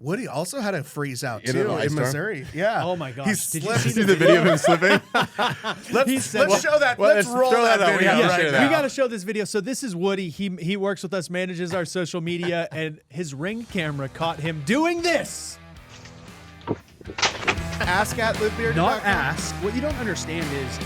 Woody also had a freeze out In too an ice in storm? Missouri. Yeah. Oh my gosh. He Did you See the video of him slipping? Let's show that. Well, let's let's roll throw that that out. We video have to right share now. that. We got to show this video. So this is Woody. He works with us, manages our social media, and his Ring camera caught him doing this. Ask at livebeard.com. Not ask. What you don't understand is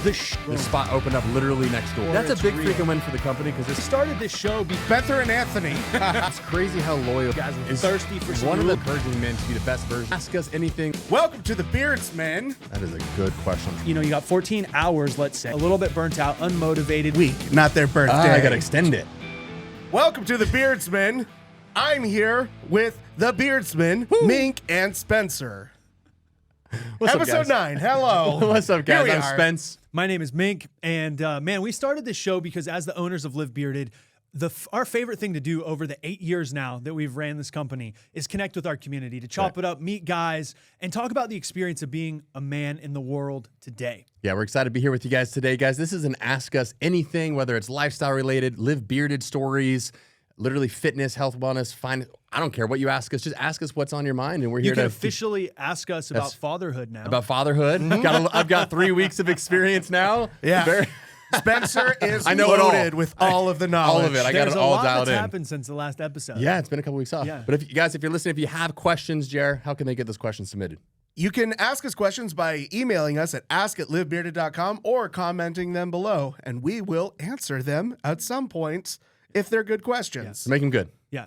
The spot opened up literally next door. That's a it's big real. freaking win for the company because We this started this show because Bether and Anthony. it's crazy how loyal guys were thirsty for some one of the real- encouraging men to be the best version. Ask us anything. Welcome to the Beardsmen. That is a good question. you got 14 hours, let's say. A little bit burnt out, unmotivated. Week, not their birthday. I gotta extend it. Welcome to the Beardsmen. I'm here with the Beardsmen, Mink and Spencer. What's Episode up, guys? 9. Hello. What's up, Here guys? we I'm are. Spence. My name is Mink, and man, we started this show because as the owners of Live Bearded, our favorite thing to do over the 8 years now that we've ran this company is connect with our community, to chop it up, meet guys, and talk about the experience of being a man in the world today. Yeah, we're excited to be here with you guys today, guys. This is an Ask Us Anything, whether it's lifestyle related, live bearded stories, literally fitness, health, wellness. I don't care what you ask us. Just ask us what's on your mind, and we're You here can to officially ask us about fatherhood now. about fatherhood. I've got 3 weeks of experience now. Yeah. Very- Spencer is I know it all. loaded with all of the knowledge. all of it. I got There's it a all lot dialed that's in. happened since the last episode. Yeah, it's been a couple weeks off. Yeah. But if you're listening, if you have questions, Jer, how can they get those questions submitted? You can ask us questions by emailing us at ask@livebearded.com or commenting them below, and we will answer them at some point if they're good questions. So make them good. Yeah.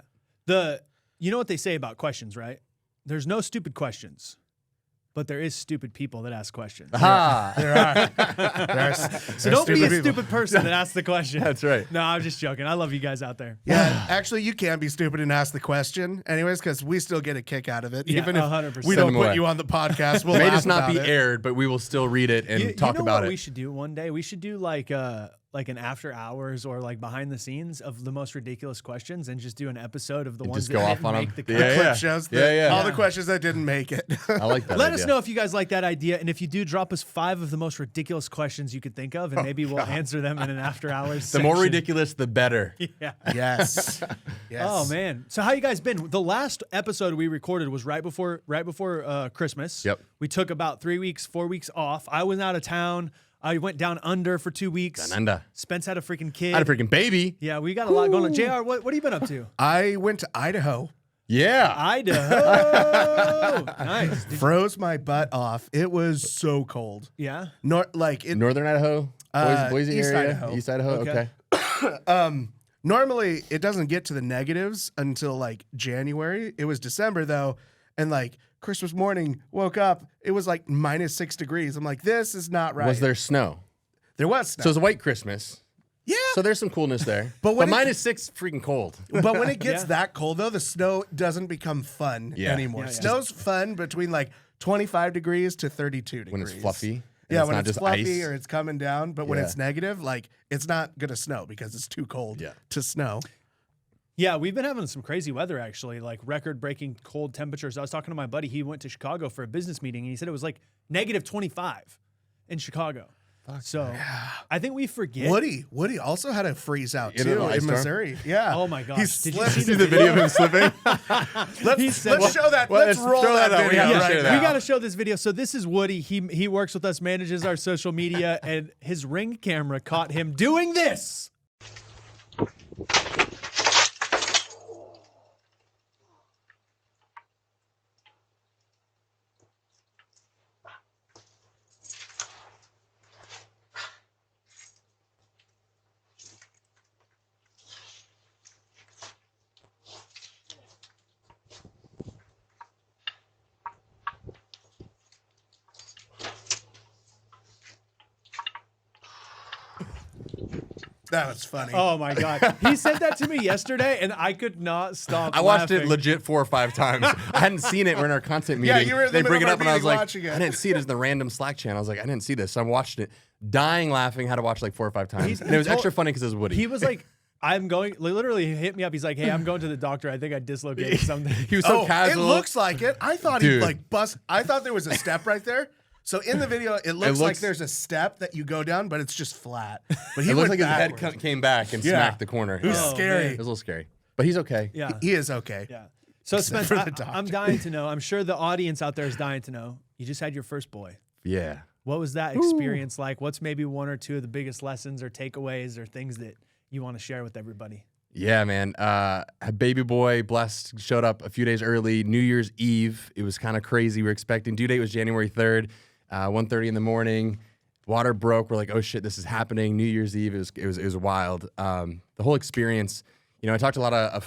You know what they say about questions, right? There's no stupid questions, but there is stupid people that ask questions. Ah, There are. So don't be a stupid person that asks the question. That's right. No, I'm just joking. I love you guys out there. Yeah, actually, you can be stupid and ask the question, anyways, because we still get a kick out of it. Yeah, Even if 100%. we Send don't them put away. you on the podcast, we'll It may laugh just not about be it. aired, but we will still read it and talk you know about what it. we should do one day? We should do like an after hours or like behind the scenes of the most ridiculous questions and just do an episode of the ones just that go didn't off on make them. the Yeah, cut. Clip yeah. shows, Yeah, yeah. all the questions that didn't make it. I like that. Let us idea. know if you guys like that idea, and if you do, drop us 5 of the most ridiculous questions you could think of, and maybe we'll answer them in an after hours. The more section. ridiculous, the better. Yeah. Yes. Yes. Oh man. So how you guys been? The last episode we recorded was right before Christmas. Yep. We took about 3 weeks, 4 weeks off. I was out of town. I went down under for 2 weeks. Down under. Spence had a freaking kid. I had a freaking baby. Yeah, we got a lot going on. JR, what have you been up to? I went to Idaho, Yeah. Idaho. Nice. froze my butt off. It was so cold. Yeah. Northern Idaho? Boise East area? Idaho. East Idaho? Okay. Okay. Normally, it doesn't get to the negatives until like January. It was December though, and like Christmas morning, woke up, it was like -6 degrees. I'm like, this is not right. Was there snow? There was snow. So it's a white Christmas. Yeah. So there's some coolness there. But when it- -6 freaking cold. But when it gets Yeah. that cold though, the snow doesn't become fun Yeah. anymore. Yeah, yeah. Snow's fun between like 25 degrees to 32 degrees. When it's fluffy. and Yeah, it's when not it's just fluffy ice. or it's coming down, but when Yeah. it's negative, like it's not gonna snow because it's too cold Yeah. to snow. Yeah, we've been having some crazy weather actually, like record-breaking cold temperatures. I was talking to my buddy. He went to Chicago for a business meeting, and he said it was like -25 in Chicago. So I think we forget. Woody also had a freeze out In too an ice in storm? Missouri. Yeah. Oh my gosh. He Did you slipped. see See the video of him slipping? Let's show that. well, let's let's roll throw that, that out. We video have to right share now. that. We got to show this video. So this is Woody. He works with us, manages our social media, and his Ring camera caught him doing this. That was funny. Oh my God. He said that to me yesterday, and I could not stop I watched laughing. it legit 4 or 5 times. I hadn't seen it. We're in our content meeting. Yeah, you were in the They bring it middle up, of and our I was meeting like, watching it. I didn't see it as the random Slack channel. I was like, I didn't see this. So I watched it, dying laughing. Had to watch like 4 or 5 times, and it was extra funny because it was Woody. He was like, I'm going, literally hit me up. He's like, hey, I'm going to the doctor. I think I dislocated something. He was so casual. It looks like it. I thought he Dude. like bust. I thought there was a step right there. So in the video, it looks like looks- there's a step that you go down, but it's just flat. But he It went looked like his backwards. head came back and Yeah. smacked the corner. It was Oh, scary. It was a little scary, but he's okay. Yeah. He is okay. Yeah. So Except Spence, for the I'm doctor. dying to know. I'm sure the audience out there is dying to know. You just had your first boy. Yeah. What was that experience like? What's maybe one or two of the biggest lessons or takeaways or things that you want to share with everybody? Yeah, man. A baby boy, blessed, showed up a few days early. New Year's Eve. It was kind of crazy. We were expecting due date was January 3rd, 1:30 in the morning. Water broke. We're like, oh shit, this is happening. New Year's Eve. It was wild. The whole experience. You know, I talked to a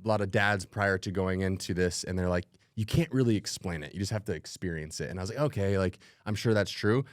lot of dads prior to going into this, and they're like, you can't really explain it. You just have to experience it. And I was like, okay, like I'm sure that's true.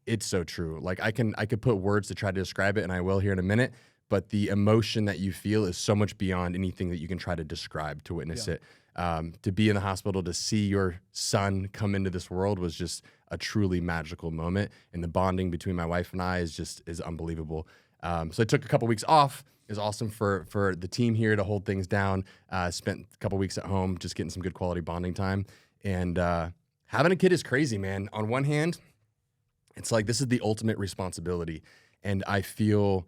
It's so true. Like I could put words to try to describe it, and I will here in a minute. But the emotion that you feel is so much beyond anything that you can try to describe to witness it. To be in the hospital, to see your son come into this world was just a truly magical moment. And the bonding between my wife and I is unbelievable. So I took a couple weeks off. It was awesome for the team here to hold things down. Spent a couple weeks at home just getting some good quality bonding time. And having a kid is crazy, man. On one hand, it's like this is the ultimate responsibility. And I feel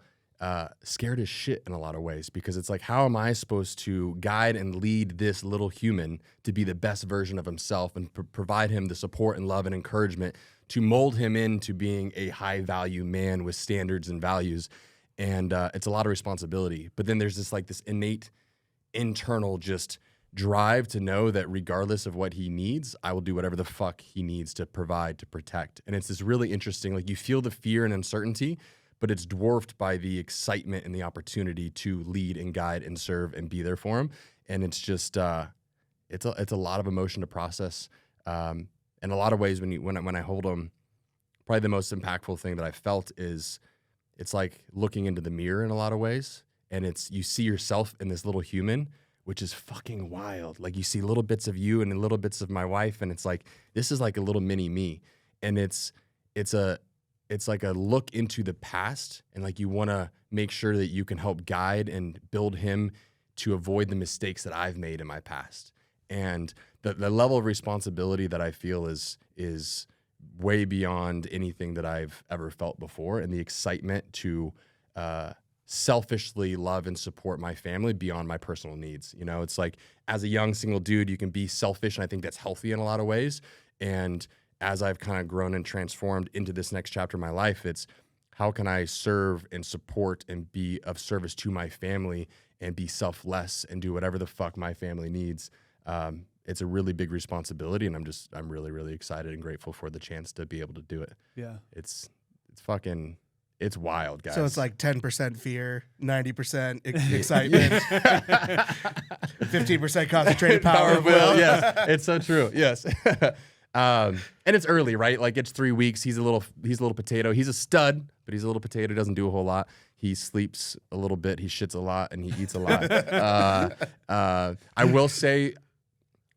scared as shit in a lot of ways because it's like, how am I supposed to guide and lead this little human to be the best version of himself and provide him the support and love and encouragement to mold him into being a high value man with standards and values. And it's a lot of responsibility. But then there's this innate internal just drive to know that regardless of what he needs, I will do whatever the fuck he needs to provide, to protect. And it's this really interesting, like you feel the fear and uncertainty, but it's dwarfed by the excitement and the opportunity to lead and guide and serve and be there for him. And it's just, it's a lot of emotion to process. In a lot of ways, when I hold him, probably the most impactful thing that I felt is it's like looking into the mirror in a lot of ways. And you see yourself in this little human, which is fucking wild. Like you see little bits of you and little bits of my wife. And it's like, this is like a little mini me. And it's like a look into the past, and like you want to make sure that you can help guide and build him to avoid the mistakes that I've made in my past. And the level of responsibility that I feel is way beyond anything that I've ever felt before, and the excitement to selfishly love and support my family beyond my personal needs. You know, it's like as a young single dude, you can be selfish, and I think that's healthy in a lot of ways. And as I've kind of grown and transformed into this next chapter of my life, it's how can I serve and support and be of service to my family and be selfless and do whatever the fuck my family needs. It's a really big responsibility, and I'm really, really excited and grateful for the chance to be able to do it. Yeah. It's wild, guys. So it's like 10% fear, 90% excitement, 15% concentrated power of will. Yes, it's so true. Yes. And it's early, right? Like it's 3 weeks. He's a little potato. He's a stud, but he's a little potato. He doesn't do a whole lot. He sleeps a little bit. He shits a lot, and he eats a lot. I will say,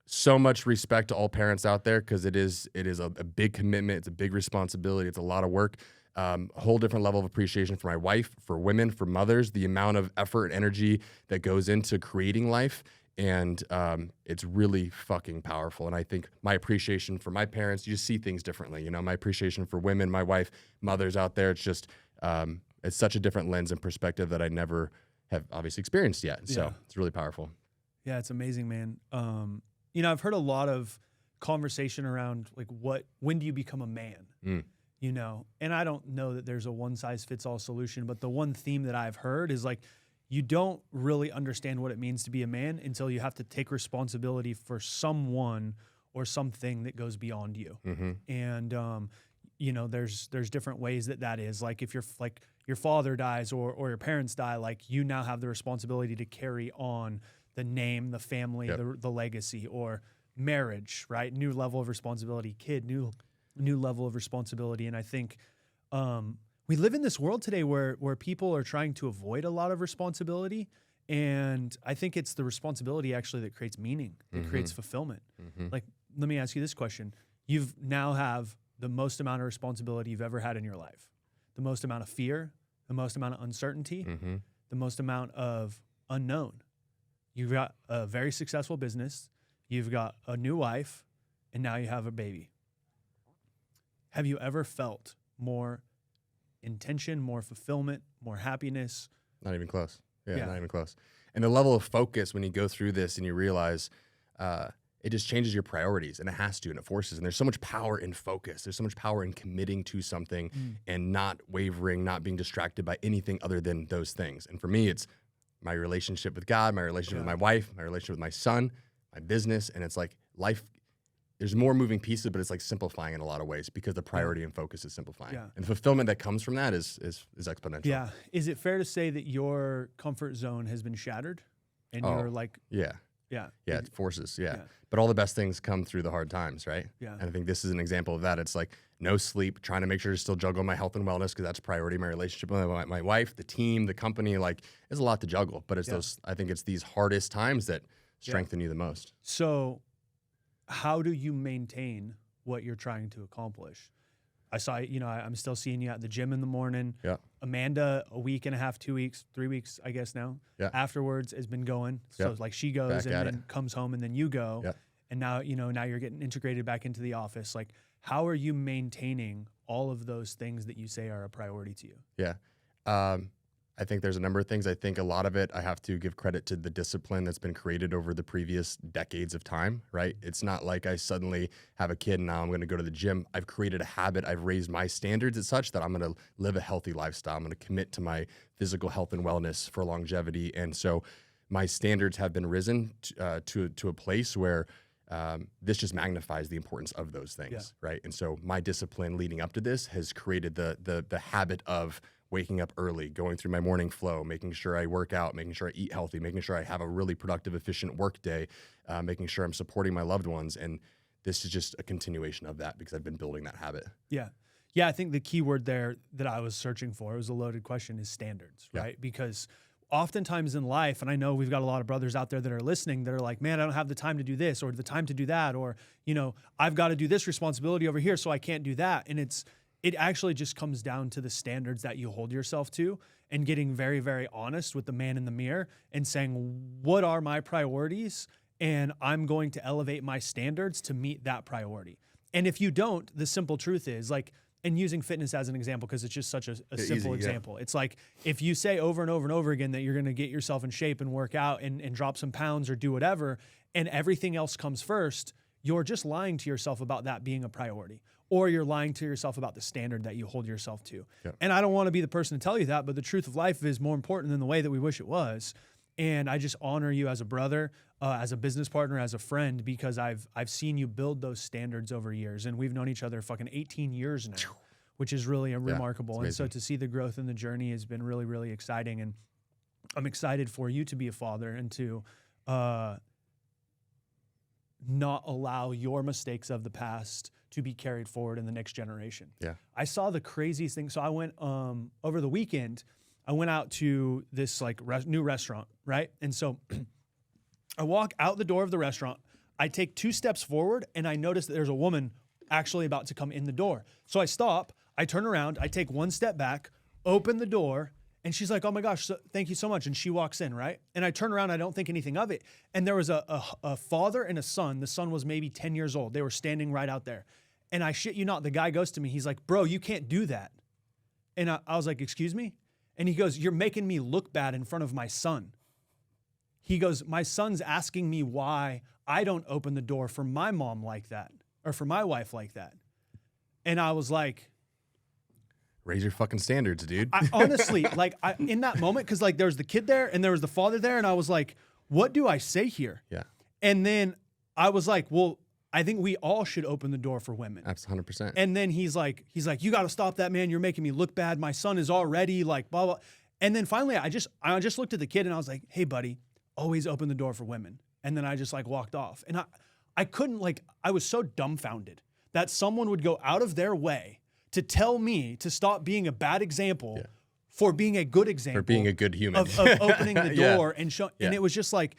so much respect to all parents out there, because it is a big commitment. It's a big responsibility. It's a lot of work. A whole different level of appreciation for my wife, for women, for mothers, the amount of effort and energy that goes into creating life. And it's really fucking powerful. And I think my appreciation for my parents, you just see things differently. You know, my appreciation for women, my wife, mothers out there, it's just, it's such a different lens and perspective that I never have obviously experienced yet. So it's really powerful. Yeah, it's amazing, man. You know, I've heard a lot of conversation around like when do you become a man? You know, and I don't know that there's a one size fits all solution, but the one theme that I've heard is like, you don't really understand what it means to be a man until you have to take responsibility for someone or something that goes beyond you. And, you know, there's different ways that is. Like if your father dies or your parents die, like you now have the responsibility to carry on the name, the family, the legacy, or marriage, right? New level of responsibility, kid, new level of responsibility. And I think, we live in this world today where people are trying to avoid a lot of responsibility. And I think it's the responsibility actually that creates meaning, that creates fulfillment. Like, let me ask you this question. You've now have the most amount of responsibility you've ever had in your life, the most amount of fear, the most amount of uncertainty, the most amount of unknown. You've got a very successful business. You've got a new wife, and now you have a baby. Have you ever felt more intention, more fulfillment, more happiness? Not even close. Yeah, not even close. And the level of focus when you go through this and you realize it just changes your priorities, and it has to, and it forces. And there's so much power in focus. There's so much power in committing to something and not wavering, not being distracted by anything other than those things. And for me, it's my relationship with God, my relationship with my wife, my relationship with my son, my business. And it's like life, there's more moving pieces, but it's like simplifying in a lot of ways because the priority and focus is simplifying. Yeah. And the fulfillment that comes from that is exponential. Yeah. Is it fair to say that your comfort zone has been shattered? And you're like, Yeah. yeah. Yeah, it forces. Yeah. But all the best things come through the hard times, right? Yeah. And I think this is an example of that. It's like no sleep, trying to make sure to still juggle my health and wellness because that's priority, my relationship with my wife, the team, the company. Like, there's a lot to juggle. But it's those, I think it's these hardest times that strengthen you the most. So how do you maintain what you're trying to accomplish? I saw, I'm still seeing you at the gym in the morning. Yeah. Amanda, a week and a half, 2 weeks, 3 weeks, I guess now. Yeah. Afterwards has been going. So it's like she goes Back and at then comes home and then you go. Yeah. And now, now you're getting integrated back into the office. Like, how are you maintaining all of those things that you say are a priority to you? Yeah. I think there's a number of things. I think a lot of it, I have to give credit to the discipline that's been created over the previous decades of time, right? It's not like I suddenly have a kid and now I'm going to go to the gym. I've created a habit. I've raised my standards as such that I'm going to live a healthy lifestyle. I'm going to commit to my physical health and wellness for longevity. And so my standards have been risen to a place where this just magnifies the importance of those things, right? And so my discipline leading up to this has created the habit of waking up early, going through my morning flow, making sure I work out, making sure I eat healthy, making sure I have a really productive, efficient work day, making sure I'm supporting my loved ones. And this is just a continuation of that because I've been building that habit. Yeah. Yeah, I think the key word there that I was searching for, it was a loaded question, is standards, right? Because oftentimes in life, and I know we've got a lot of brothers out there that are listening that are like, man, I don't have the time to do this or the time to do that, or, I've got to do this responsibility over here, so I can't do that. And it actually just comes down to the standards that you hold yourself to and getting very, very honest with the man in the mirror and saying, what are my priorities? And I'm going to elevate my standards to meet that priority. And if you don't, the simple truth is, like, and using fitness as an example, because it's just such a simple example. It's like, if you say over and over and over again that you're going to get yourself in shape and work out and drop some pounds or do whatever, and everything else comes first, you're just lying to yourself about that being a priority. Or you're lying to yourself about the standard that you hold yourself to. Yep. And I don't want to be the person to tell you that, but the truth of life is more important than the way that we wish it was. And I just honor you as a brother, as a business partner, as a friend, because I've seen you build those standards over years. And we've known each other fucking 18 years now, which is really remarkable. And so to see the growth in the journey has been really, really exciting. And I'm excited for you to be a father and to not allow your mistakes of the past to be carried forward in the next generation. Yeah. I saw the craziest thing. So I went over the weekend, I went out to this like new restaurant, right? And so I walk out the door of the restaurant, I take 2 steps forward and I notice that there's a woman actually about to come in the door. So I stop, I turn around, I take 1 step back, open the door, and she's like, oh my gosh, thank you so much. And she walks in, right? And I turn around, I don't think anything of it. And there was a father and a son. The son was maybe 10 years old. They were standing right out there. And I shit you not, the guy goes to me, he's like, bro, you can't do that. And I was like, excuse me? And he goes, you're making me look bad in front of my son. He goes, my son's asking me why I don't open the door for my mom like that, or for my wife like that. And I was like, raise your fucking standards, dude. I honestly, like, in that moment, because like there was the kid there and there was the father there, and I was like, what do I say here? Yeah. And then I was like, well, I think we all should open the door for women. That's 100%. And then he's like, you got to stop that, man. You're making me look bad. My son is already like, blah, blah. And then finally, I just looked at the kid and I was like, hey, buddy, always open the door for women. And then I just like walked off. And I couldn't, like, I was so dumbfounded that someone would go out of their way to tell me to stop being a bad example for being a good example. For being a good human. Of opening the door and showing. And it was just like,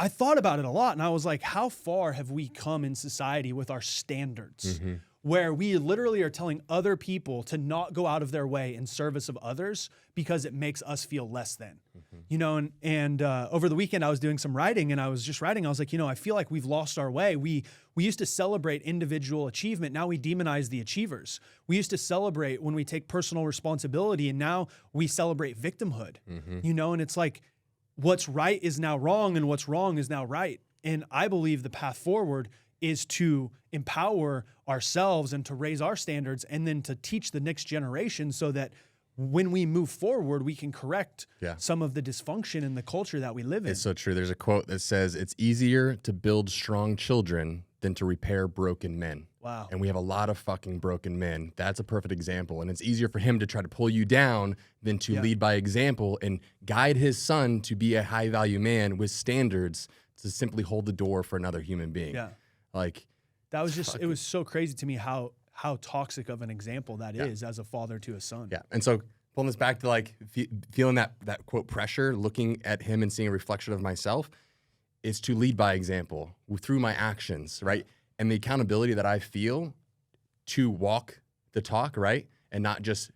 I thought about it a lot, and I was like, how far have we come in society with our standards, where we literally are telling other people to not go out of their way in service of others because it makes us feel less than, you know? And over the weekend, I was doing some writing, and I was just writing. I was like, I feel like we've lost our way. We used to celebrate individual achievement. Now we demonize the achievers. We used to celebrate when we take personal responsibility, and now we celebrate victimhood, and it's like, what's right is now wrong and what's wrong is now right. And I believe the path forward is to empower ourselves and to raise our standards and then to teach the next generation so that when we move forward, we can correct some of the dysfunction in the culture that we live in. It's so true. There's a quote that says, it's easier to build strong children than to repair broken men. Wow. And we have a lot of fucking broken men. That's a perfect example. And it's easier for him to try to pull you down than to lead by example and guide his son to be a high value man with standards to simply hold the door for another human being. Yeah. Like, that was just, it was so crazy to me how toxic of an example that is as a father to a son. Yeah. And so pulling this back to like feeling that quote pressure, looking at him and seeing a reflection of myself, is to lead by example through my actions, right? And the accountability that I feel to walk the talk, right? And not just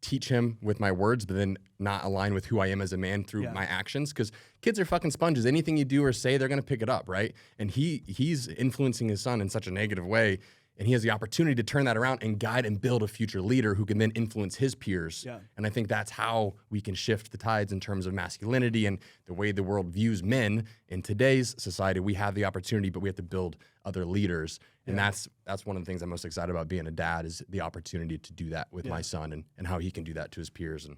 teach him with my words, but then not align with who I am as a man through my actions. Because kids are fucking sponges. Anything you do or say, they're gonna pick it up, right? And he's influencing his son in such a negative way. And he has the opportunity to turn that around and guide and build a future leader who can then influence his peers. Yeah. And I think that's how we can shift the tides in terms of masculinity and the way the world views men. In today's society, we have the opportunity, but we have to build other leaders. And that's one of the things I'm most excited about being a dad, is the opportunity to do that with my son and how he can do that to his peers and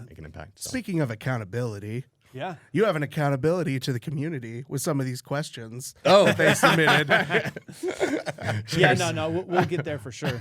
make an impact. So. Speaking of accountability, yeah, you have an accountability to the community with some of these questions that they submitted. We'll get there for sure.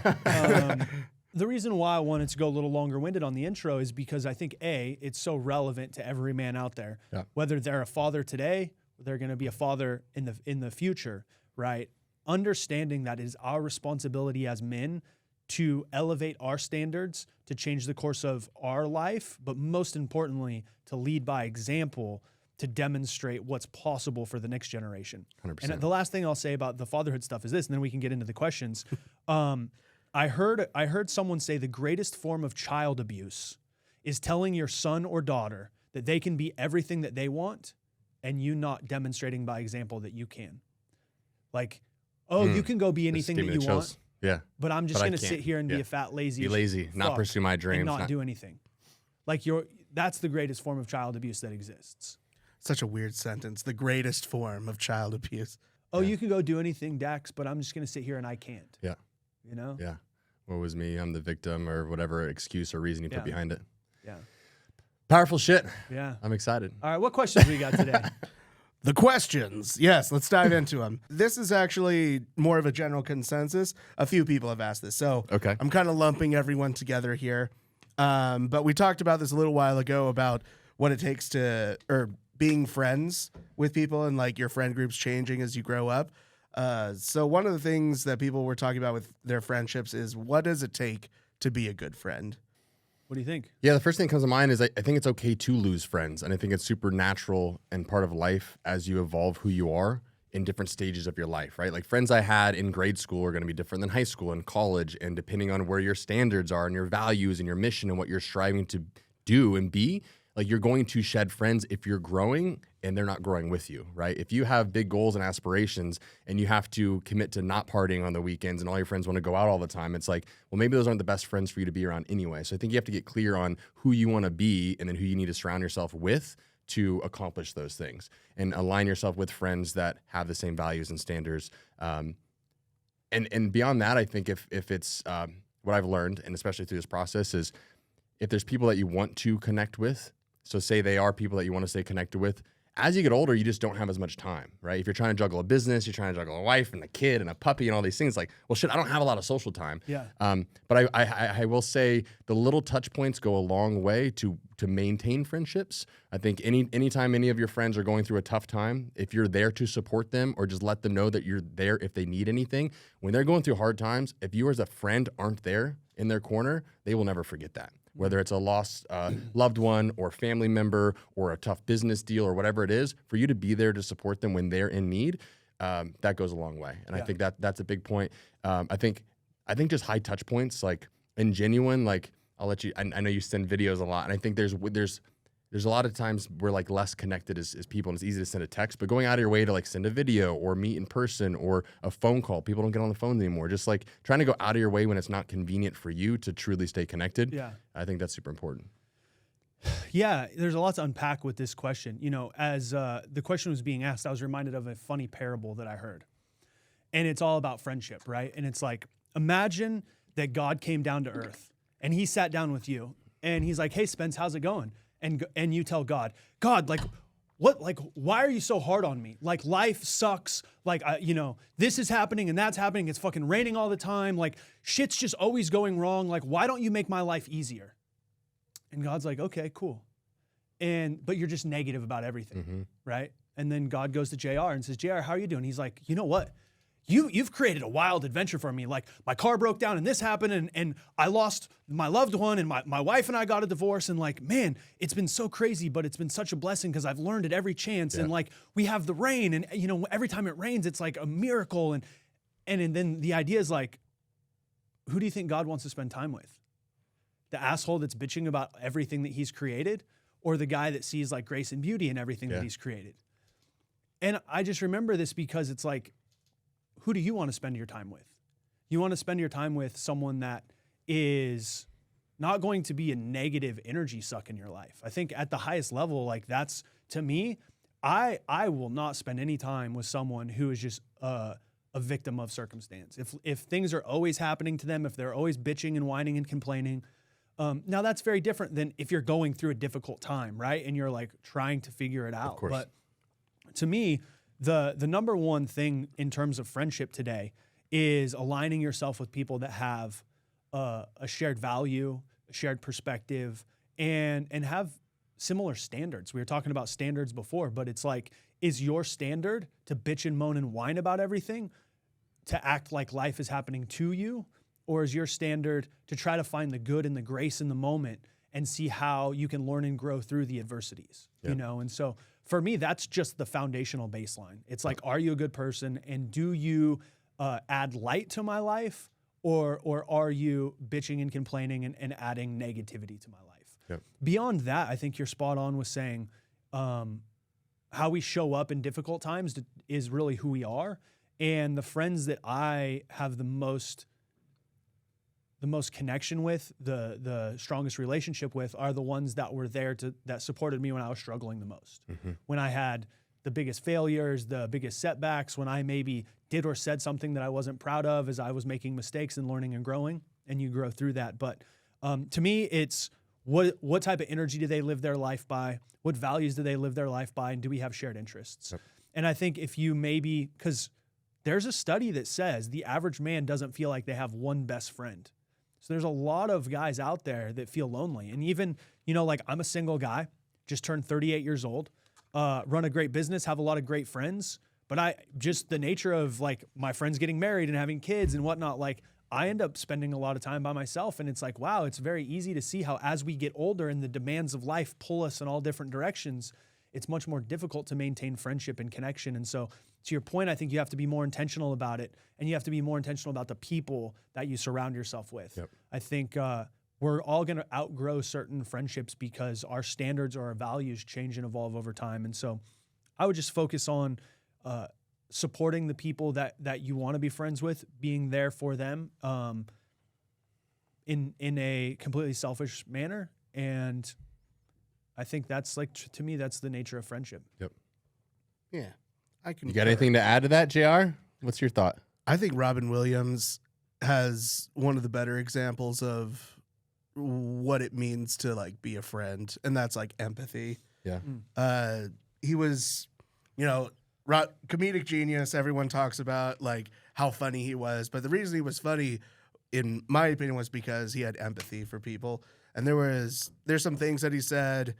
The reason why I wanted to go a little longer winded on the intro is because I think it's so relevant to every man out there, whether they're a father today, or they're going to be a father in the future, right? Understanding that it is our responsibility as men to elevate our standards, to change the course of our life, but most importantly, to lead by example, to demonstrate what's possible for the next generation. 100%. And the last thing I'll say about the fatherhood stuff is this, and then we can get into the questions. I heard someone say the greatest form of child abuse is telling your son or daughter that they can be everything that they want and you not demonstrating by example that you can. Like, you can go be anything that you want. Yeah. But I'm just going to sit here and be a fat, lazy Be lazy, not pursue my dreams. And not do anything. Like that's the greatest form of child abuse that exists. Such a weird sentence. The greatest form of child abuse. Oh, you can go do anything, Dax, but I'm just going to sit here and I can't. Yeah. You know? Yeah. What was me? I'm the victim, or whatever excuse or reason you put behind it. Yeah. Powerful shit. Yeah. I'm excited. All right. What questions we got today? The questions. Yes, let's dive into them. This is actually more of a general consensus. A few people have asked this. So I'm kind of lumping everyone together here. But we talked about this a little while ago about what it takes to, or being friends with people and like your friend groups changing as you grow up. So one of the things that people were talking about with their friendships is, what does it take to be a good friend? What do you think? Yeah, the first thing that comes to mind is I think it's okay to lose friends. And I think it's super natural and part of life as you evolve who you are in different stages of your life, right? Like friends I had in grade school are going to be different than high school and college. And depending on where your standards are and your values and your mission and what you're striving to do and be, like you're going to shed friends if you're growing and they're not growing with you, right? If you have big goals and aspirations and you have to commit to not partying on the weekends and all your friends want to go out all the time, it's like, well, maybe those aren't the best friends for you to be around anyway. So I think you have to get clear on who you want to be and then who you need to surround yourself with to accomplish those things and align yourself with friends that have the same values and standards. And beyond that, I think if it's what I've learned, and especially through this process, is if there's people that you want to connect with, so say they are people that you want to stay connected with, as you get older, you just don't have as much time, right? If you're trying to juggle a business, you're trying to juggle a wife and a kid and a puppy and all these things, like, well, shit, I don't have a lot of social time. Yeah. But I will say the little touch points go a long way to maintain friendships. I think anytime any of your friends are going through a tough time, if you're there to support them or just let them know that you're there if they need anything, when they're going through hard times, if you as a friend aren't there in their corner, they will never forget that. Whether it's a lost loved one or family member or a tough business deal or whatever it is, for you to be there to support them when they're in need, that goes a long way. And I think that's a big point. I think just high touch points, like, and genuine, like, I'll let you, I know you send videos a lot, and I think there's a lot of times we're like less connected as people, and it's easy to send a text, but going out of your way to like send a video or meet in person or a phone call, people don't get on the phone anymore. Just like trying to go out of your way when it's not convenient for you to truly stay connected. Yeah. I think that's super important. Yeah, there's a lot to unpack with this question. You know, as the question was being asked, I was reminded of a funny parable that I heard. And it's all about friendship, right? And it's like, imagine that God came down to earth and he sat down with you and he's like, hey, Spence, how's it going? And you tell God, like, what, like, why are you so hard on me? Like, life sucks. Like, you know, this is happening and that's happening. It's fucking raining all the time. Like, shit's just always going wrong. Like, why don't you make my life easier? And God's like, okay, cool. But you're just negative about everything, right? And then God goes to JR and says, JR, how are you doing? He's like, you know what? You've created a wild adventure for me. Like, my car broke down and this happened and I lost my loved one and my wife and I got a divorce. And like, man, it's been so crazy, but it's been such a blessing because I've learned at every chance. Yeah. And like, we have the rain and, you know, every time it rains, it's like a miracle. And then the idea is like, who do you think God wants to spend time with? The asshole that's bitching about everything that he's created, or the guy that sees like grace and beauty in everything that he's created? And I just remember this because it's like, who do you want to spend your time with? You want to spend your time with someone that is not going to be a negative energy suck in your life. I think at the highest level, like that's, to me, I will not spend any time with someone who is just a victim of circumstance. If things are always happening to them, if they're always bitching and whining and complaining, now that's very different than if you're going through a difficult time, right? And you're like trying to figure it out. Of course. But to me, the number one thing in terms of friendship today is aligning yourself with people that have a shared value, a shared perspective, and have similar standards. We were talking about standards before, but it's like, is your standard to bitch and moan and whine about everything, to act like life is happening to you? Or is your standard to try to find the good and the grace in the moment and see how you can learn and grow through the adversities, you know? And so for me, that's just the foundational baseline. It's like, are you a good person? And do you add light to my life? Or are you bitching and complaining and adding negativity to my life? Yep. Beyond that, I think you're spot on with saying how we show up in difficult times is really who we are. And the friends that I have the most connection with, the strongest relationship with, are the ones that were there that supported me when I was struggling the most. When I had the biggest failures, the biggest setbacks, when I maybe did or said something that I wasn't proud of as I was making mistakes and learning and growing, and you grow through that. But to me, it's what type of energy do they live their life by? What values do they live their life by? And do we have shared interests? Yep. And I think if you because there's a study that says the average man doesn't feel like they have one best friend. So there's a lot of guys out there that feel lonely. And even, you know, like I'm a single guy, just turned 38 years old, run a great business, have a lot of great friends. But just the nature of like my friends getting married and having kids and whatnot, like I end up spending a lot of time by myself. And it's like, wow, it's very easy to see how as we get older and the demands of life pull us in all different directions, it's much more difficult to maintain friendship and connection. And so to your point, I think you have to be more intentional about it, and you have to be more intentional about the people that you surround yourself with. Yep. I think we're all going to outgrow certain friendships because our standards or our values change and evolve over time. And so I would just focus on supporting the people that you want to be friends with, being there for them in a completely selfish manner. And I think that's like, to me, that's the nature of friendship. Yep. Yeah. You got anything to add to that, JR? What's your thought? I think Robin Williams has one of the better examples of what it means to like be a friend, and that's like empathy. Yeah. He was, you know, comedic genius. Everyone talks about like how funny he was, but the reason he was funny, in my opinion, was because he had empathy for people. And there's some things that he said.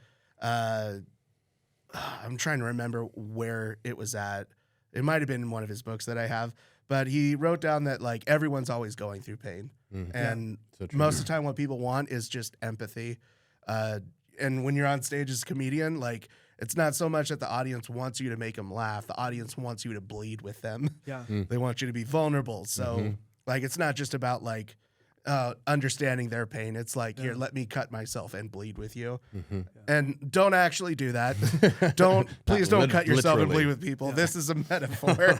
I'm trying to remember where it was at. It might have been in one of his books that I have, but he wrote down that like everyone's always going through pain, and most of the time what people want is just empathy. And when you're on stage as a comedian, like it's not so much that the audience wants you to make them laugh. The audience wants you to bleed with them. Yeah, they want you to be vulnerable. So like it's not just about like understanding their pain. It's like, here, let me cut myself and bleed with you. And don't actually do that. Please don't cut yourself and bleed with people. This is a metaphor.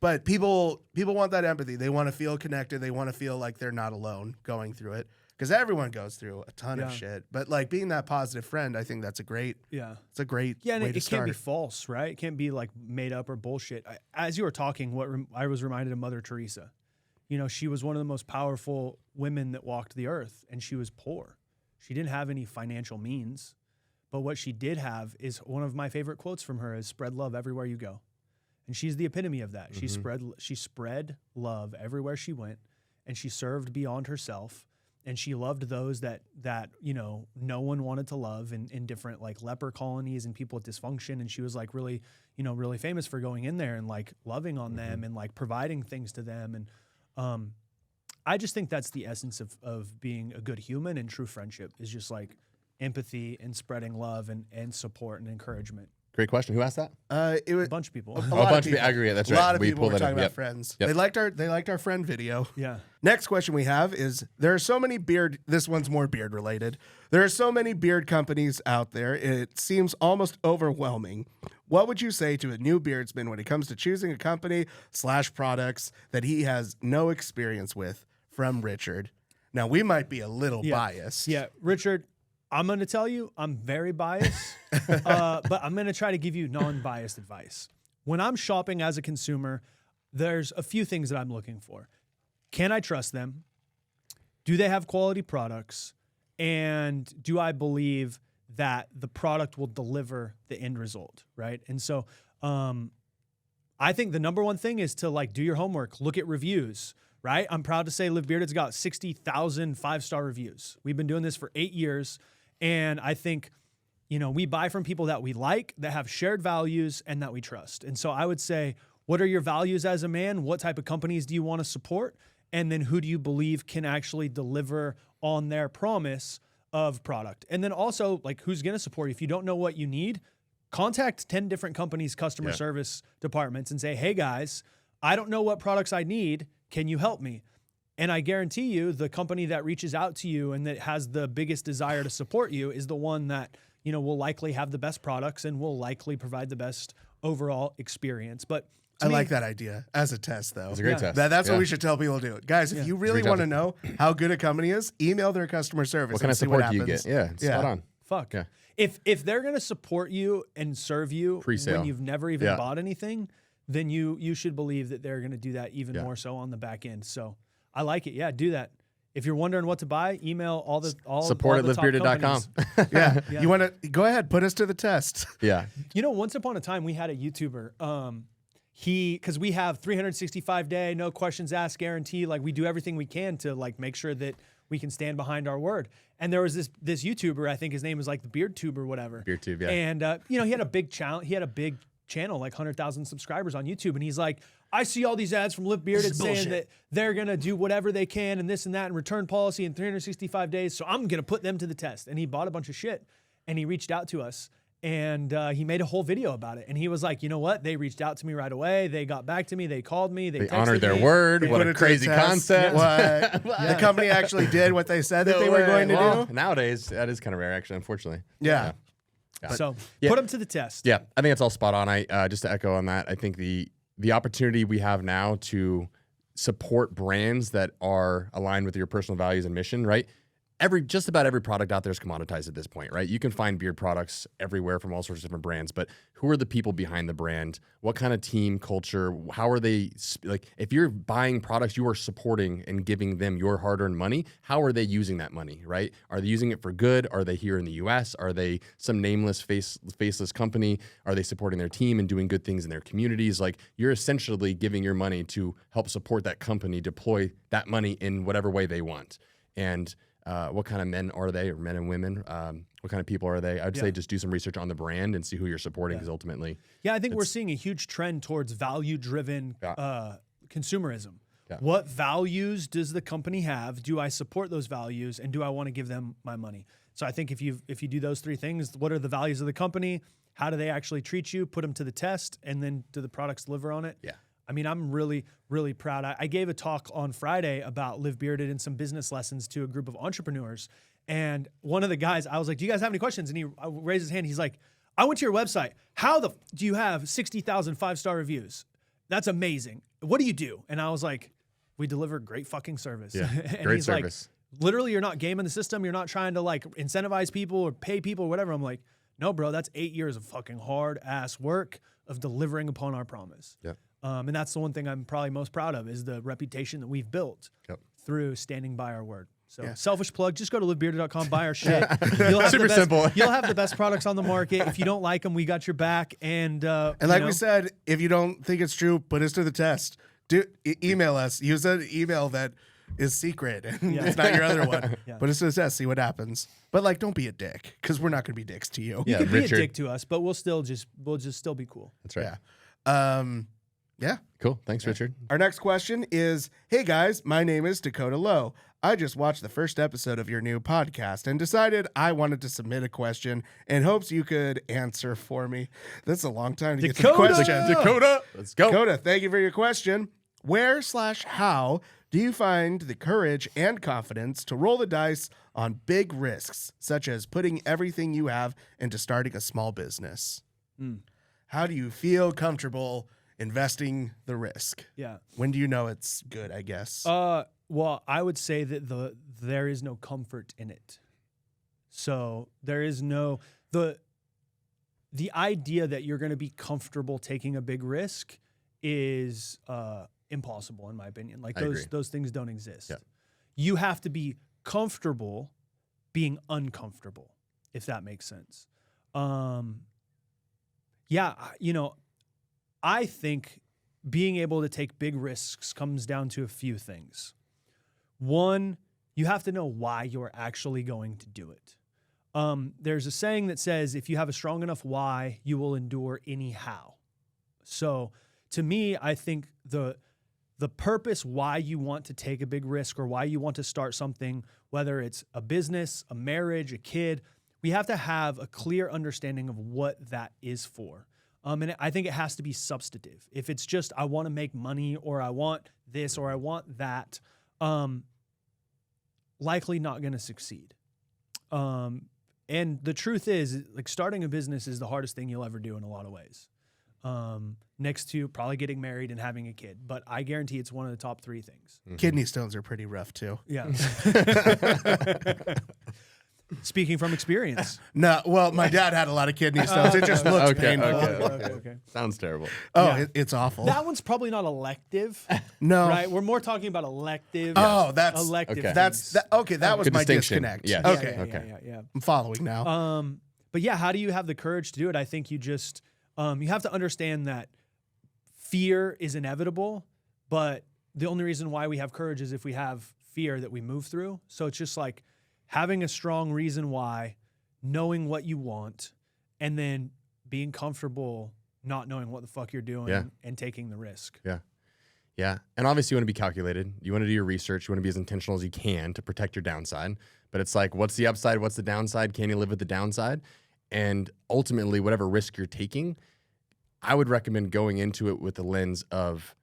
But people want that empathy. They want to feel connected. They want to feel like they're not alone going through it. because everyone goes through a ton of shit. But like being that positive friend, I think that's a great. Yeah, it's a great. Yeah, and way it to start. can't be false, right? It can't be like made up or bullshit. As you were talking, I was reminded of Mother Teresa. You know, she was one of the most powerful women that walked the earth, and she was poor. She didn't have any financial means, but what she did have is one of my favorite quotes from her is "Spread love everywhere you go," and she's the epitome of that. She spread love everywhere she went, and she served beyond herself. And she loved those that you know no one wanted to love in different like leper colonies and people with dysfunction. And she was like really famous for going in there and like loving on them and like providing things to them. And I just think that's the essence of being a good human, and true friendship is just like empathy and spreading love and support and encouragement. Great question. Who asked that? It was a bunch of people. A bunch of people. I agree. That's right. A lot of people were talking about Yep. friends. Yep. They liked our friend video. Yeah. Next question we have is, there are so many beard, this one's more beard related. There are so many beard companies out there. It seems almost overwhelming. What would you say to a new beardsman when it comes to choosing a company / products that he has no experience with? From Richard. Now we might be a little biased. Yeah, Richard, I'm going to tell you, I'm very biased, but I'm going to try to give you non-biased advice. When I'm shopping as a consumer, there's a few things that I'm looking for. Can I trust them? Do they have quality products? And do I believe that the product will deliver the end result, right? And so I think the number one thing is to like do your homework, look at reviews. Right? I'm proud to say Live Bearded's got 60,000 5-star reviews. We've been doing this for 8 years. And I think, you know, we buy from people that we like, that have shared values, and that we trust. And so I would say, what are your values as a man? What type of companies do you want to support? And then who do you believe can actually deliver on their promise of product? And then also, like, who's going to support you? If you don't know what you need, contact 10 different companies' customer service departments and say, hey, guys, I don't know what products I need. Can you help me? And I guarantee you the company that reaches out to you and that has the biggest desire to support you is the one that, you know, will likely have the best products and will likely provide the best overall experience. But I like that idea as a test, though. It's a great test. That's what we should tell people to do. Guys, if you really want to know how good a company is, email their customer service. What kind of support do you get? Yeah, spot on. Fuck. Yeah. If they're going to support you and serve you Pre-sale. when you've never even bought anything, then you should believe that they're going to do that even more so on the back end. So I like it. Yeah, do that. If you're wondering what to buy, email all support at livebearded.com. You want to go ahead, put us to the test. Yeah. You know, once upon a time we had a YouTuber. Because we have 365 day, no questions asked guarantee. Like we do everything we can to like make sure that we can stand behind our word. And there was this YouTuber, I think his name was like the Beard Tube or whatever. Beard Tube, yeah. And you know, he had a big channel, like 100,000 subscribers on YouTube. And he's like, I see all these ads from Live Bearded saying that they're going to do whatever they can and this and that and return policy in 365 days. So I'm going to put them to the test. And he bought a bunch of shit and he reached out to us and he made a whole video about it. And he was like, you know what? They reached out to me right away. They got back to me. They called me. They honored their word. What a crazy concept. The company actually did what they said that they were going to do. Nowadays, that is kind of rare, actually, unfortunately. Yeah. So put them to the test. Yeah, I think it's all spot on. I just to echo on that, I think the opportunity we have now to support brands that are aligned with your personal values and mission, right? Just about every product out there is commoditized at this point, right? You can find beard products everywhere from all sorts of different brands, but who are the people behind the brand? What kind of team culture? How are they, like, if you're buying products, you are supporting and giving them your hard-earned money. How are they using that money, right? Are they using it for good? Are they here in the US? Are they some nameless, faceless company? Are they supporting their team and doing good things in their communities? Like, you're essentially giving your money to help support that company deploy that money in whatever way they want. And what kind of men are they, or men and women? What kind of people are they? I'd say just do some research on the brand and see who you're supporting, because ultimately, I think we're seeing a huge trend towards value-driven consumerism. Yeah. What values does the company have? Do I support those values, and do I want to give them my money? So I think if you do those three things, what are the values of the company? How do they actually treat you? Put them to the test, and then do the products deliver on it? Yeah. I mean, I'm really, really proud. I gave a talk on Friday about Live Bearded and some business lessons to a group of entrepreneurs. And one of the guys, I was like, do you guys have any questions? And he raised his hand. He's like, I went to your website. How do you have 60,000 5-star reviews? That's amazing. What do you do? And I was like, we deliver great fucking service. Yeah, and great he's service. Literally, you're not gaming the system. You're not trying to like incentivize people or pay people or whatever. I'm like, no, bro, that's 8 years of fucking hard ass work of delivering upon our promise. Yep. And that's the one thing I'm probably most proud of is the reputation that we've built through standing by our word. So selfish plug, just go to livebearded.com, buy our shit. Super simple. You'll have the best products on the market. If you don't like them, we got your back. And like we said, if you don't think it's true, put us to the test. Email us. Use an email that is secret and it's not your other one. Put us to the test, see what happens. But like, don't be a dick because we're not going to be dicks to you. You can be a dick to us, but we'll just still be cool. That's right. Yeah. Cool. Thanks, Richard. Our next question is, hey guys, my name is Dakota Lowe. I just watched the first episode of your new podcast and decided I wanted to submit a question in hopes you could answer for me. That's a long time to get to the question. Dakota, let's go. Dakota, thank you for your question. Where/how do you find the courage and confidence to roll the dice on big risks, such as putting everything you have into starting a small business? How do you feel comfortable investing the risk? Yeah. When do you know it's good, I guess? Well, I would say that there is no comfort in it. So there is no the idea that you're going to be comfortable taking a big risk is impossible in my opinion. Like those things don't exist. Yeah. You have to be comfortable being uncomfortable, if that makes sense. I think being able to take big risks comes down to a few things. One, you have to know why you're actually going to do it. There's a saying that says, if you have a strong enough why, you will endure anyhow. So to me, I think the purpose why you want to take a big risk or why you want to start something, whether it's a business, a marriage, a kid, we have to have a clear understanding of what that is for. And I think it has to be substantive. If it's just, I want to make money or I want this or I want that, likely not going to succeed. And the truth is, like, starting a business is the hardest thing you'll ever do in a lot of ways. Next to probably getting married and having a kid. But I guarantee it's one of the top 3 things. Kidney stones are pretty rough too. Yeah. Speaking from experience. No, well, my dad had a lot of kidney stones. It just looks painful. Okay. Sounds terrible. Oh, yeah. It's awful. That one's probably not elective. No. Right? We're more talking about elective. Oh, that's elective. Okay. That was good my distinction. disconnect. Yes. Okay. Yeah. I'm following now. But yeah, how do you have the courage to do it? I think you just you have to understand that fear is inevitable, but the only reason why we have courage is if we have fear that we move through. So it's just like having a strong reason why, knowing what you want, and then being comfortable not knowing what the fuck you're doing and taking the risk. Yeah. And obviously you want to be calculated. You want to do your research. You want to be as intentional as you can to protect your downside. But it's like, what's the upside? What's the downside? Can you live with the downside? And ultimately, whatever risk you're taking, I would recommend going into it with the lens of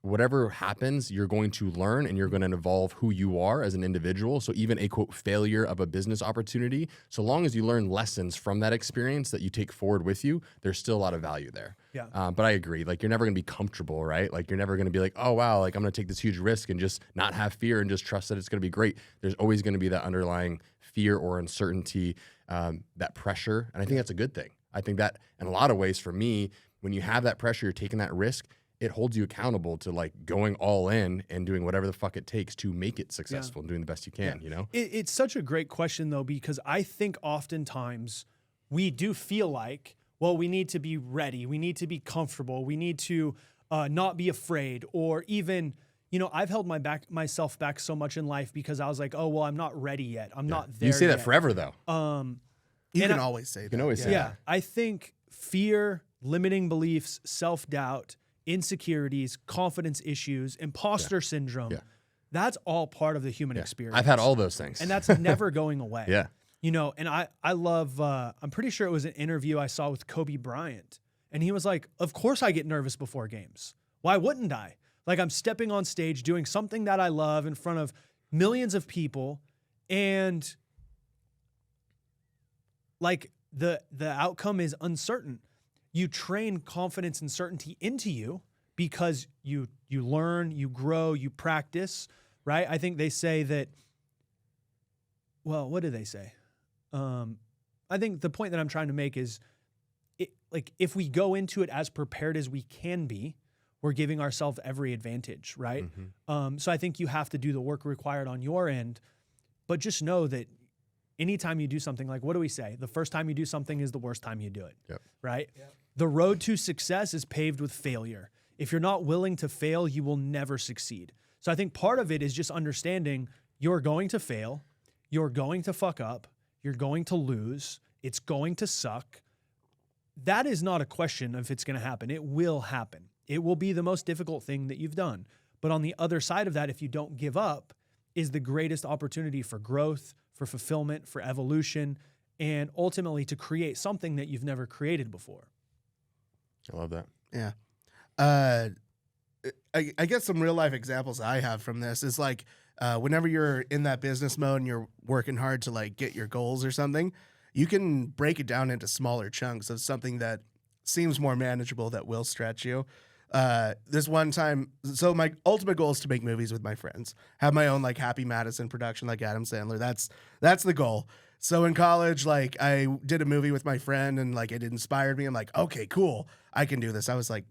whatever happens, you're going to learn and you're going to evolve who you are as an individual. So even a quote failure of a business opportunity, so long as you learn lessons from that experience that you take forward with you, there's still a lot of value there. Yeah. But I agree. Like, you're never going to be comfortable, right? Like, you're never going to be like, oh, wow, like I'm going to take this huge risk and just not have fear and just trust that it's going to be great. There's always going to be that underlying fear or uncertainty, that pressure. And I think that's a good thing. I think that in a lot of ways for me, when you have that pressure, you're taking that risk, it holds you accountable to like going all in and doing whatever the fuck it takes to make it successful and doing the best you can, you know? It's such a great question though, because I think oftentimes we do feel like, well, we need to be ready. We need to be comfortable. We need to not be afraid, or even, you know, I've held myself back so much in life because I was like, oh, well, I'm not ready yet. I'm not there You say yet. that forever though. You can always say that. You can always say that. I think fear, limiting beliefs, self-doubt, insecurities, confidence issues, imposter syndrome. That's all part of the human experience. I've had all those things. And that's never going away. You know, and I love, I'm pretty sure it was an interview I saw with Kobe Bryant. And he was like, of course I get nervous before games. Why wouldn't I? Like, I'm stepping on stage, doing something that I love in front of millions of people. And like the outcome is uncertain. You train confidence and certainty into you because you learn, you grow, you practice, right? I think they say that, well, what do they say? I think the point that I'm trying to make is, like, if we go into it as prepared as we can be, we're giving ourselves every advantage, right? So I think you have to do the work required on your end, but just know that anytime you do something, like, what do we say? The first time you do something is the worst time you do it, right? Yep. The road to success is paved with failure. If you're not willing to fail, you will never succeed. So I think part of it is just understanding you're going to fail, you're going to fuck up, you're going to lose, it's going to suck. That is not a question of if it's going to happen. It will happen. It will be the most difficult thing that you've done. But on the other side of that, if you don't give up, is the greatest opportunity for growth, for fulfillment, for evolution, and ultimately to create something that you've never created before. I love that. Yeah. I guess some real life examples I have from this is like, whenever you're in that business mode and you're working hard to like get your goals or something, you can break it down into smaller chunks of something that seems more manageable that will stretch you. This one time, so my ultimate goal is to make movies with my friends, have my own like Happy Madison production like Adam Sandler. That's the goal. So in college, like I did a movie with my friend and like it inspired me. I'm like, okay, cool, I can do this. I was like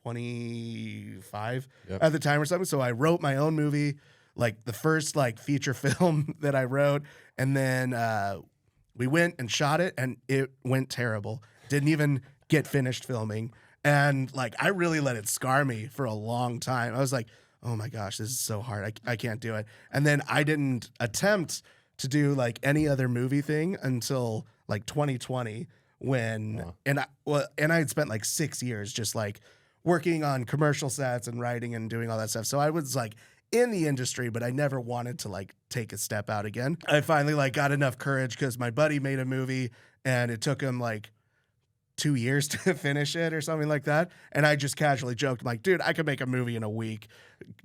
25 at the time or something. So I wrote my own movie, like the first like feature film that I wrote. And then we went and shot it and it went terrible. Didn't even get finished filming. And like, I really let it scar me for a long time. I was like, oh my gosh, this is so hard. I can't do it. And then I didn't attempt to do like any other movie thing until like 2020 when, and I had spent like 6 years just like working on commercial sets and writing and doing all that stuff. So I was like in the industry, but I never wanted to like take a step out again. I finally like got enough courage because my buddy made a movie and it took him like 2 years to finish it or something like that. And I just casually joked, I'm like, dude, I could make a movie in a week,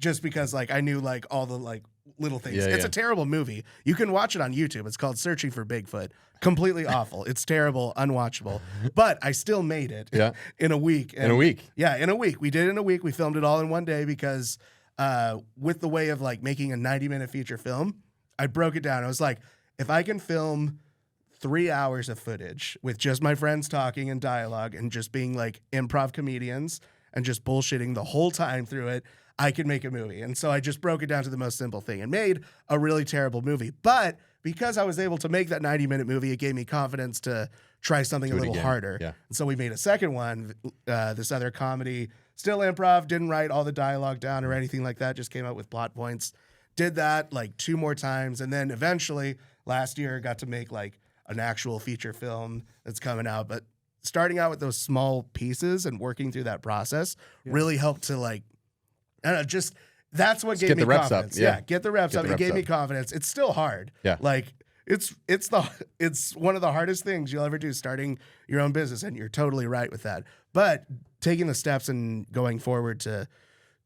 just because like I knew like all the like little things. It's a terrible movie. You can watch it on YouTube. It's called Searching for Bigfoot. Completely awful. It's terrible, unwatchable. But I still made it in a week. And, in a week? Yeah, in a week. We did it in a week. We filmed it all in one day because with the way of like making a 90-minute feature film, I broke it down. I was like, if I can film 3 hours of footage with just my friends talking and dialogue and just being like improv comedians and just bullshitting the whole time through it, I could make a movie. And so I just broke it down to the most simple thing and made a really terrible movie. But because I was able to make that 90-minute movie, it gave me confidence to try something a little harder. Yeah. And so we made a second one, this other comedy, still improv, didn't write all the dialogue down or anything like that, just came up with plot points. Did that like 2 more times. And then eventually last year got to make like an actual feature film that's coming out. But starting out with those small pieces and working through that process really helped to like, I don't know, just that's what gave me confidence. Yeah, get the reps up. It gave me confidence. It's still hard. Yeah, like it's one of the hardest things you'll ever do, starting your own business, and you're totally right with that. But taking the steps and going forward to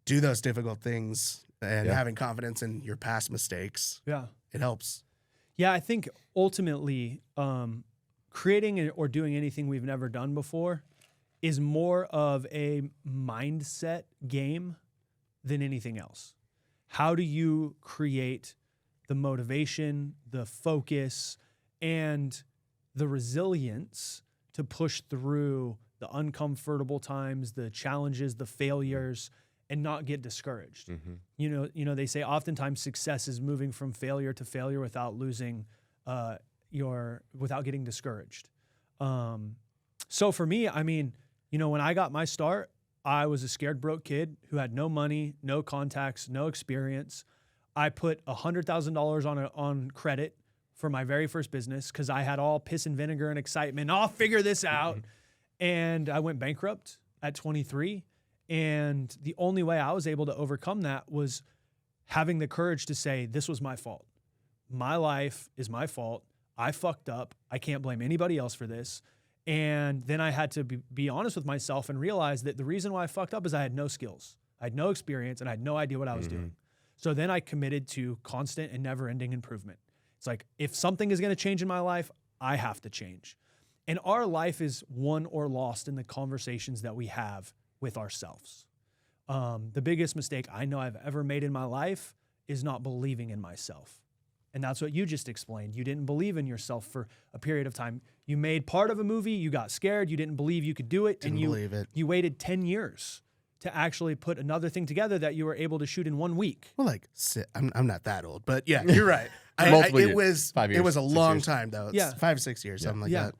do those difficult things and having confidence in your past mistakes, it helps. Yeah, I think ultimately creating or doing anything we've never done before is more of a mindset game than anything else. How do you create the motivation, the focus, and the resilience to push through the uncomfortable times, the challenges, the failures, and not get discouraged? Mm-hmm. You know, they say oftentimes success is moving from failure to failure without losing without getting discouraged. So for me, I mean, you know, when I got my start, I was a scared broke kid who had no money, no contacts, no experience. I put $100,000 on credit for my very first business because I had all piss and vinegar and excitement. I'll figure this out. And I went bankrupt at 23. And the only way I was able to overcome that was having the courage to say, this was my fault. My life is my fault. I fucked up. I can't blame anybody else for this. And then I had to be honest with myself and realize that the reason why I fucked up is I had no skills. I had no experience and I had no idea what I was doing. So then I committed to constant and never-ending improvement. It's like, if something is going to change in my life, I have to change. And our life is won or lost in the conversations that we have with ourselves. The biggest mistake I know I've ever made in my life is not believing in myself. And that's what you just explained. You didn't believe in yourself for a period of time. You made part of a movie, you got scared, you didn't believe you could do it, Didn't believe it. You waited 10 years to actually put another thing together that you were able to shoot in 1 week. Well, like, I'm not that old, but yeah, you're right. Multiple it was 5 years, it was a 6 long years. time though. It's Yeah. 5, 6 years, something like that.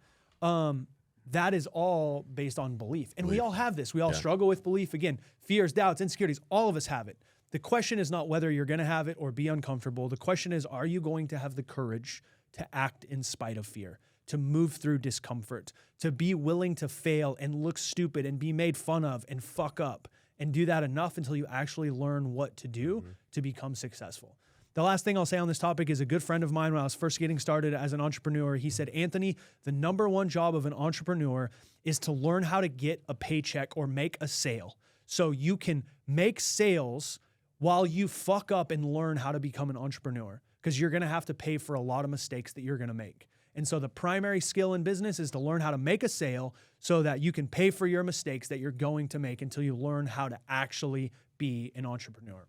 That is all based on belief. And we all have this. We all Yeah. struggle with belief. Again, fears, doubts, insecurities, all of us have it. The question is not whether you're going to have it or be uncomfortable. The question is, are you going to have the courage to act in spite of fear, to move through discomfort, to be willing to fail and look stupid and be made fun of and fuck up and do that enough until you actually learn what to do to become successful. The last thing I'll say on this topic is a good friend of mine when I was first getting started as an entrepreneur. He said, Anthony, the number one job of an entrepreneur is to learn how to get a paycheck or make a sale. So you can make sales while you fuck up and learn how to become an entrepreneur, because you're going to have to pay for a lot of mistakes that you're going to make. And so the primary skill in business is to learn how to make a sale so that you can pay for your mistakes that you're going to make until you learn how to actually be an entrepreneur.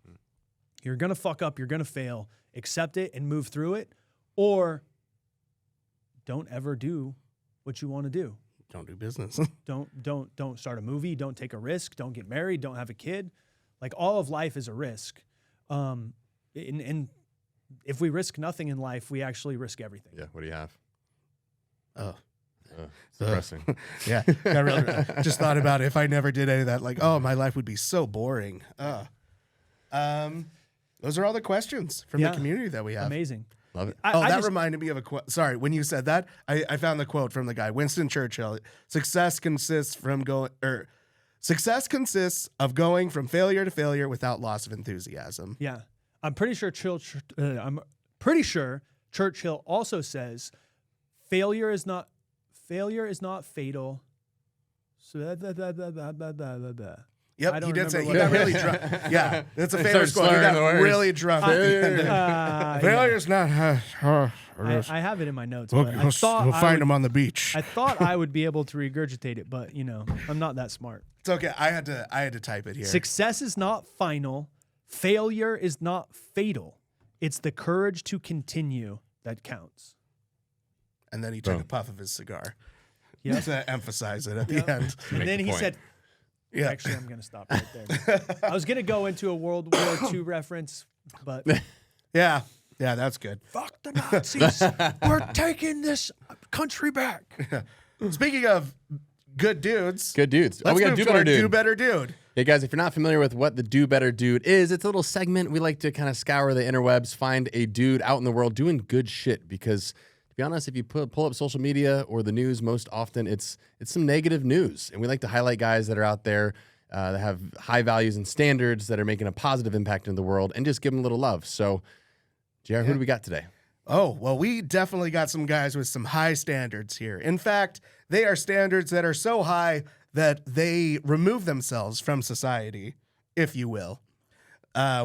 You're going to fuck up, you're going to fail, accept it and move through it, or don't ever do what you want to do. Don't do business. Don't start a movie, don't take a risk, don't get married, don't have a kid. Like, all of life is a risk. And if we risk nothing in life, we actually risk everything. Yeah. What do you have? Oh. It's depressing. Yeah. I really just thought about it. If I never did any of that, like, oh, my life would be so boring. Those are all the questions from the community that we have. Amazing. Love it. That reminded me of a quote. Sorry, when you said that, I found the quote from the guy, Winston Churchill. Success consists of going from failure to failure without loss of enthusiasm. Yeah. I'm pretty sure Churchill also says failure is not fatal. Yep, he did say he got really drunk. Yeah, that's a famous quote. He got really drunk. Failure's not. I have it in my notes. But We'll find him on the beach. I thought I would be able to regurgitate it, but I'm not that smart. It's okay. I had to type it here. Success is not final. Failure is not fatal. It's the courage to continue that counts. And then he took a puff of his cigar. Yeah. To emphasize it at the end. And then he said, Yeah. Actually, I'm going to stop right there. I was going to go into a World War II reference, but... Yeah, that's good. Fuck the Nazis. We're taking this country back. Speaking of good dudes. Good dudes. Let's we got move Do to Better our Dude. Do Better Dude. Hey guys, if you're not familiar with what the Do Better Dude is, it's a little segment. We like to kind of scour the interwebs, find a dude out in the world doing good shit, because to be honest, if you pull up social media or the news, most often it's some negative news. And we like to highlight guys that are out there that have high values and standards that are making a positive impact in the world, and just give them a little love. So, JR, who do we got today? Oh, well, we definitely got some guys with some high standards here. In fact, they are standards that are so high that they remove themselves from society, if you will.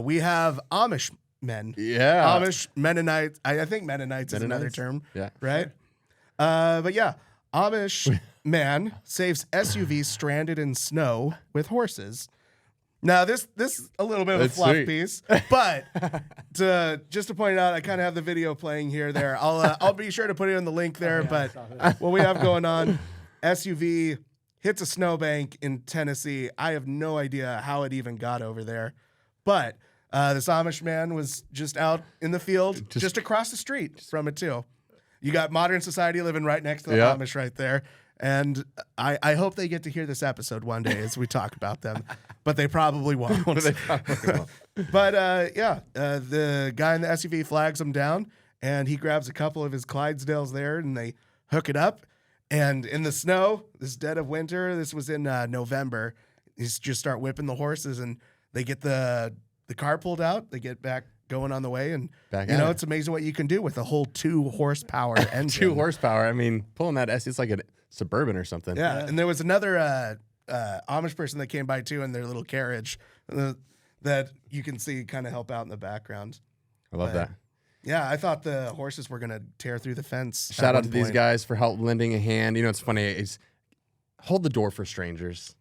We have Amish men. Yeah. Amish Mennonites. I think Mennonites is another term. Yeah. Right? But yeah, Amish man saves SUV stranded in snow with horses. Now, this is a little bit of a fluff piece, but just to point out, I kind of have the video playing here. There, I'll be sure to put it in the link there. But what we have going on, SUV hits a snowbank in Tennessee. I have no idea how it even got over there, but this Amish man was just out in the field, just across the street from it too. You got modern society living right next to the Amish right there. And I hope they get to hear this episode one day as we talk about them, but they probably won't. But the guy in the SUV flags him down, and he grabs a couple of his Clydesdales there, and they hook it up. And in the snow, this dead of winter, this was in November, he's just start whipping the horses, and they get the car pulled out. They get back going on the way, and it's amazing what you can do with a whole 2 horsepower engine. 2 horsepower. I mean, pulling that it's like a Suburban or something. Yeah, and there was another Amish person that came by too in their little carriage that you can see kind of help out in the background. I love that. Yeah, I thought the horses were gonna tear through the fence. Shout out to these guys for lending a hand. It's funny. It's hold the door for strangers.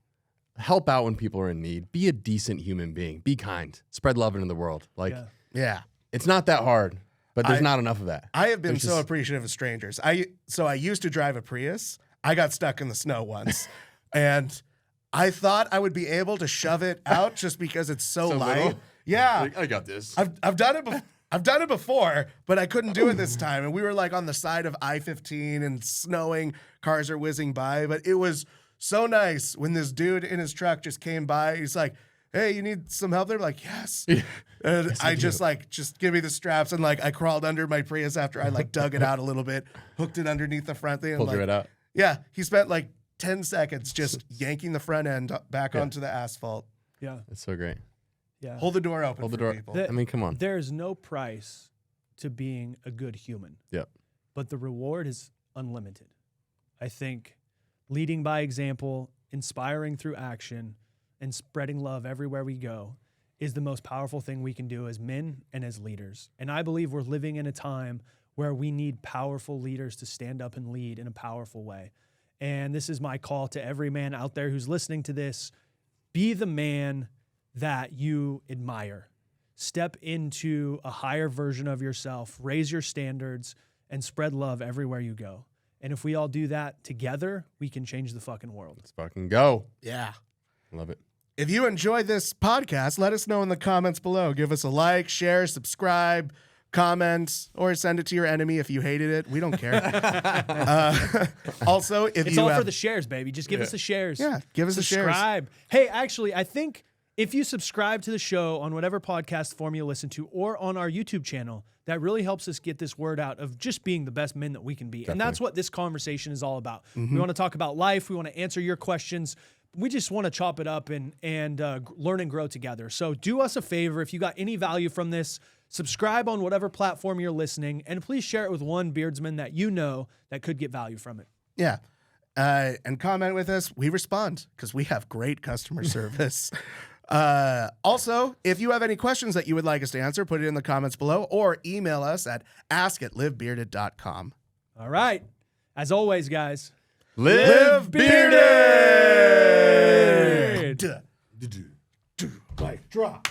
Help out when people are in need. Be a decent human being. Be kind. Spread love into the world. Yeah. It's not that hard, but there's not enough of that. I have been so appreciative of strangers. I used to drive a Prius. I got stuck in the snow once, and I thought I would be able to shove it out just because it's so light. little? Yeah, Like, I got this. I've done it. I've done it before, but I couldn't do it this time. And we were like on the side of I-15 and snowing. Cars are whizzing by, but it was so nice when this dude in his truck just came by. He's like, "Hey, you need some help there?" I'm like, "Yes." And Yes, I just give me the straps, and like I crawled under my Prius after I like dug it out a little bit, hooked it underneath the front thing, and Pulled like, you right out. yeah, he spent like 10 seconds just yanking the front end back onto the asphalt. Yeah. That's so great. Yeah. Hold the door open Hold the for door. people. I mean, come on. There's no price to being a good human. Yep. But the reward is unlimited. I think leading by example, inspiring through action, and spreading love everywhere we go is the most powerful thing we can do as men and as leaders. And I believe we're living in a time where we need powerful leaders to stand up and lead in a powerful way. And this is my call to every man out there who's listening to this. Be the man that you admire. Step into a higher version of yourself, raise your standards, and spread love everywhere you go. And if we all do that together, we can change the fucking world. Let's fucking go. Yeah. Love it. If you enjoyed this podcast, let us know in the comments below. Give us a like, share, subscribe, comment, or send it to your enemy if you hated it. We don't care. Also, if it's you all have, for the shares, baby. Just give us the shares. Yeah, give us the shares. Subscribe. Hey, actually, I think if you subscribe to the show on whatever podcast form you listen to or on our YouTube channel, that really helps us get this word out of just being the best men that we can be. Definitely. And that's what this conversation is all about. We want to talk about life. We want to answer your questions. We just want to chop it up and learn and grow together. So do us a favor. If you got any value from this, subscribe on whatever platform you're listening, and please share it with one beardsman that you know that could get value from it. Yeah. And comment with us. We respond because we have great customer service. Also, if you have any questions that you would like us to answer, put it in the comments below or email us at ask@livebearded.com. All right. As always, guys, Live bearded! Mic drop.